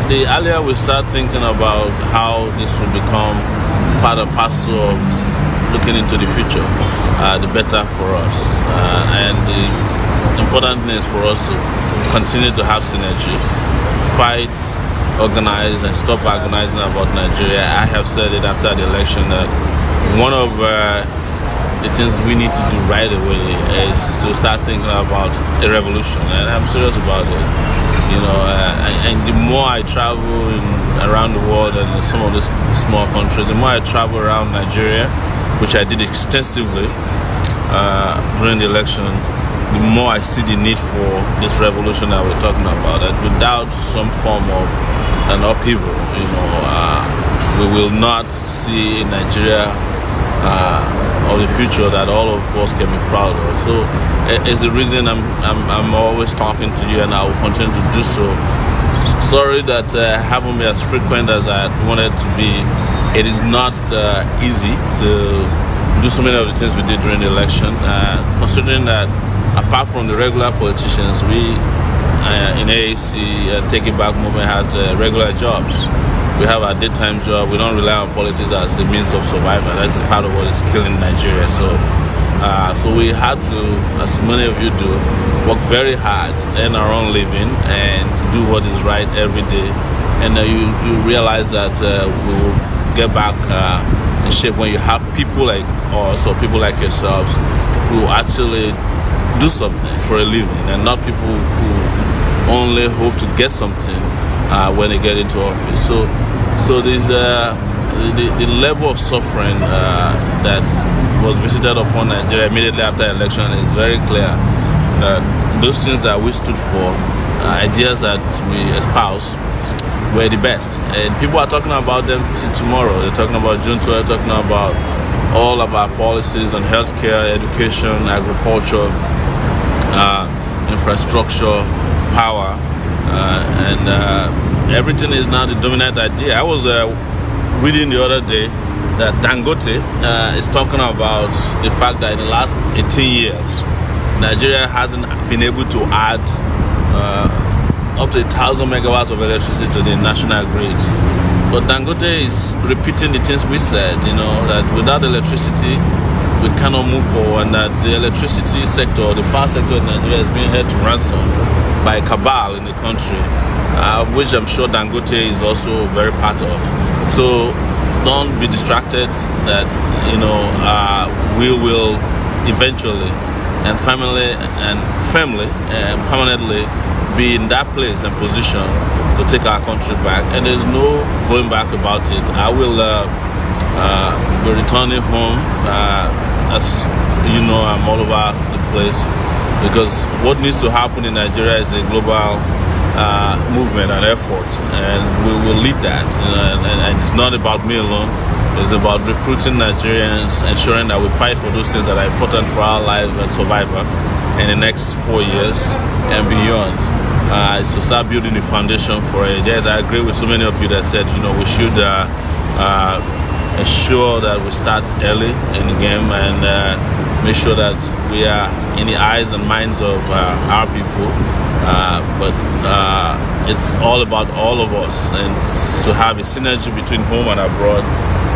the earlier we start thinking about how this will become part and parcel of looking into the future, the better for us. And the important thing is for us to continue to have synergy, fight, organize, and stop agonizing about Nigeria. I have said it after the election that one of the things we need to do right away is to start thinking about a revolution, and I'm serious about it. And the more I travel around the world and in some of these small countries, the more I travel around Nigeria, which I did extensively during the election, the more I see the need for this revolution that we're talking about. That without some form of an upheaval, we will not see in Nigeria of the future that all of us can be proud of. So it's the reason I'm always talking to you, and I will continue to do so. Sorry that I haven't been as frequent as I wanted to be. It is not easy to do so many of the things we did during the election, considering that apart from the regular politicians, we in AAC Take It Back movement had regular jobs. We have our daytime job. We don't rely on politics as a means of survival. That's part of what is killing Nigeria. So we had to, as many of you do, work very hard, earn our own living, and to do what is right every day. And you realize that we will get back in shape when you have people like us or people like yourselves who actually do something for a living, and not people who only hope to get something when they get into office. So there's the level of suffering that was visited upon Nigeria immediately after election is very clear. Those things that we stood for, ideas that we espoused, were the best. And people are talking about them tomorrow. They're talking about June 12th, talking about all of our policies on healthcare, education, agriculture, infrastructure, power, and everything is now the dominant idea. I was reading the other day that Dangote is talking about the fact that in the last 18 years, Nigeria hasn't been able to add up to 1,000 megawatts of electricity to the national grid. But Dangote is repeating the things we said, that without electricity, we cannot move forward, and that the electricity sector, the power sector in Nigeria is being held to ransom by a cabal in the country, which I'm sure Dangote is also very part of. So don't be distracted that, we will eventually and firmly and permanently be in that place and position to take our country back, and there's no going back about it. I will be returning home. As you know, I'm all over the place because what needs to happen in Nigeria is a global movement and effort, and we will lead that. And it's not about me alone. It's about recruiting Nigerians, ensuring that we fight for those things that are important for our lives and survival in the next 4 years and beyond. It's to start building the foundation for it. Yes, I agree with so many of you that said, we should ensure that we start early in the game and make sure that we are in the eyes and minds of our people. But it's all about all of us, and to have a synergy between home and abroad.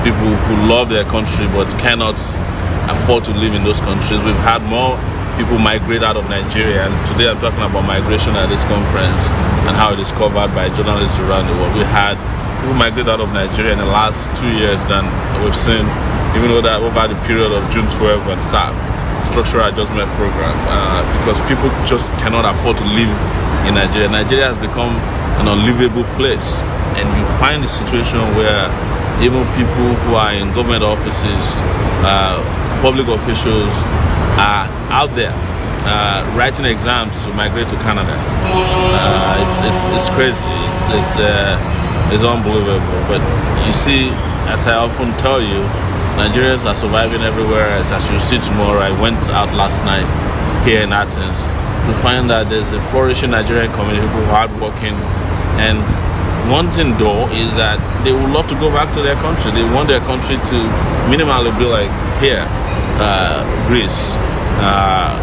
People who love their country but cannot afford to live in those countries. We've had more people migrate out of Nigeria, and today I'm talking about migration at this conference and how it is covered by journalists around the world. We had people migrate out of Nigeria in the last 2 years than we've seen, even though that over the period of June 12 and SAP, Structural Adjustment Program, because people just cannot afford to live in Nigeria. Nigeria has become an unlivable place, and you find a situation where even people who are in government offices, public officials, are out there writing exams to migrate to Canada. It's crazy. It's unbelievable. But you see, as I often tell you, Nigerians are surviving everywhere. As you'll see tomorrow, I went out last night here in Athens to find that there's a flourishing Nigerian community, people who are hardworking. And one thing though is that they would love to go back to their country. They want their country to minimally be like here, Greece,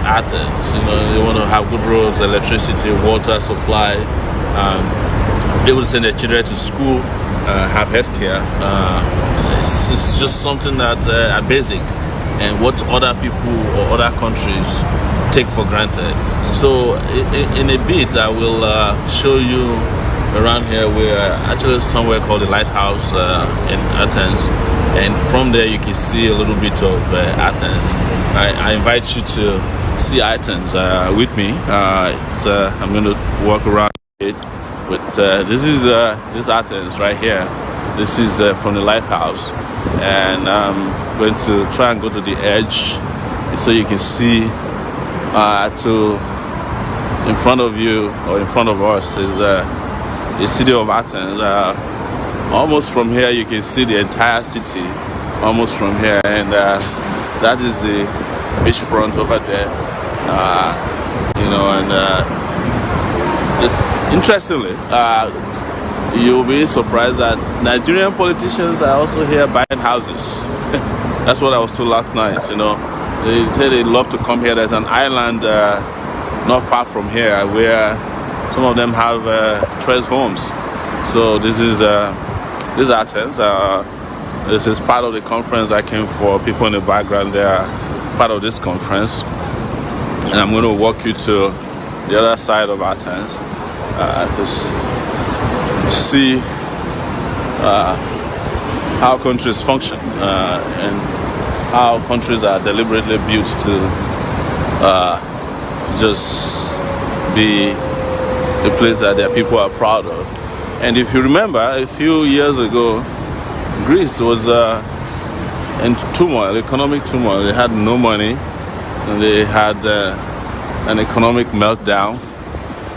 Athens. They want to have good roads, electricity, water supply, able to send their children to school, have healthcare. It's just something that are basic, and what other people or other countries take for granted. So in a bit, I will show you around here. We're actually somewhere called the Lighthouse in Athens, and from there you can see a little bit of Athens. I invite you to see Athens with me. I'm going to walk around it. But this is Athens right here. This is from the Lighthouse, and I'm going to try and go to the edge so you can see in front of you, or in front of us, is the city of Athens. Almost from here you can see the entire city, almost from here, and that is the beachfront over there. And just interestingly, you'll be surprised that Nigerian politicians are also here buying houses. That's what I was told last night. They say they love to come here. There's an island not far from here where some of them have treasure homes. So this is Athens. This is part of the conference I came for. People in the background, they are part of this conference, and I'm going to walk you to the other side of Athens. Just see how countries function and how countries are deliberately built to just be a place that their people are proud of. And if you remember, a few years ago, Greece was in turmoil, economic turmoil. They had no money, and they had an economic meltdown.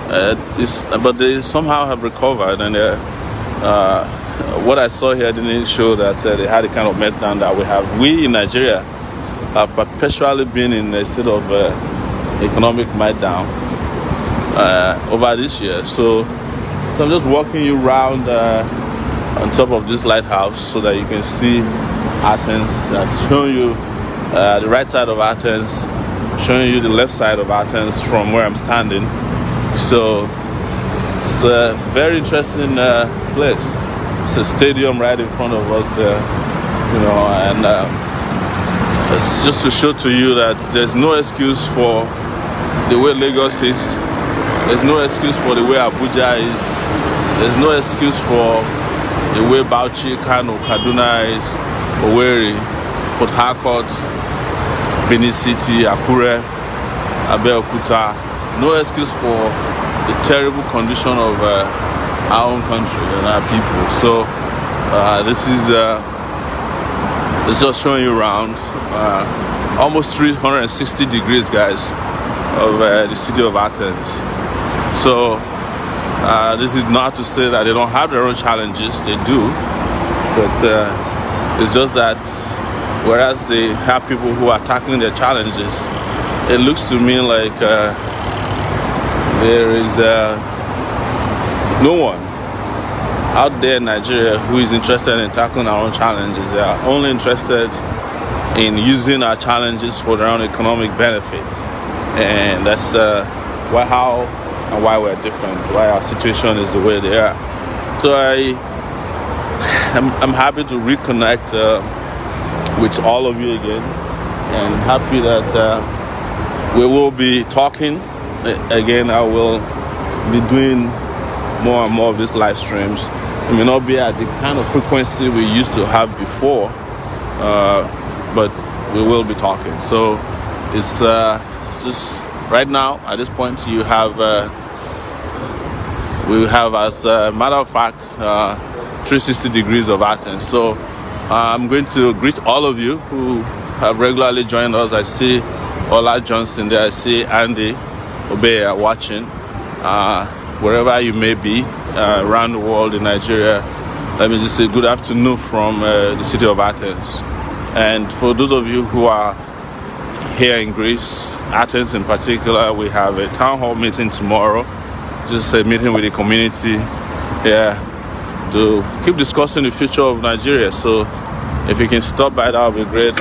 But they somehow have recovered, and what I saw here didn't show that they had the kind of meltdown that we have. We in Nigeria have perpetually been in a state of economic meltdown over this year. So I'm just walking you around on top of this lighthouse so that you can see Athens. I'm showing you the right side of Athens, showing you the left side of Athens from where I'm standing. So it's a very interesting place. It's a stadium right in front of us there, and it's just to show to you that there's no excuse for the way Lagos is. There's no excuse for the way Abuja is. There's no excuse for the way Bauchi, Kano, Kaduna is, Owerri, Port Harcourt, Benin City, Akure, Abeokuta. No excuse for the terrible condition of our own country and our people. So this is just showing you around almost 360 degrees, guys, of the city of Athens. So this is not to say that they don't have their own challenges. They do, but it's just that whereas they have people who are tackling their challenges, it looks to me like there is no one out there in Nigeria who is interested in tackling our own challenges. They are only interested in using our challenges for their own economic benefits, and that's how and why we're different, why our situation is the way they are. So I'm happy to reconnect with all of you again, and happy that we will be talking again. I will be doing more and more of these live streams. It may not be at the kind of frequency we used to have before, but we will be talking. So it's just right now at this point we have, as a matter of fact, 360 degrees of Athens. So I'm going to greet all of you who have regularly joined us. I see Ola Johnson there. I see Andy Obeya watching. Wherever you may be around the world in Nigeria, let me just say good afternoon from the city of Athens. And for those of you who are here in Greece, Athens in particular, we have a town hall meeting tomorrow. Just a meeting with the community here to keep discussing the future of Nigeria. So if you can stop by, that would be great.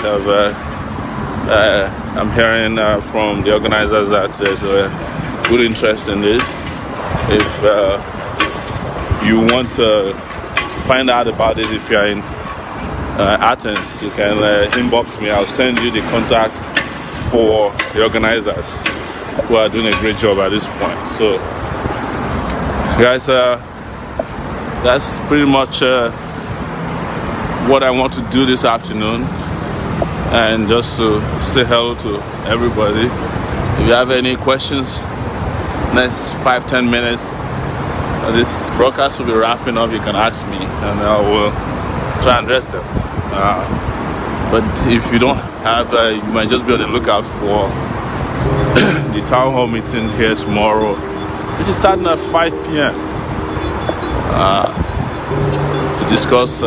I'm hearing from the organizers that there's a good interest in this. If you want to find out about it, if you're in Athens, you can inbox me. I'll send you the contact for the organizers who are doing a great job at this point. So guys, that's pretty much what I want to do this afternoon, and just to say hello to everybody. If you have any questions, next 5-10 minutes, this broadcast will be wrapping up. You can ask me and I will try and address them. But if you don't have, you might just be on the lookout for the town hall meeting here tomorrow, which is starting at 5 p.m. To discuss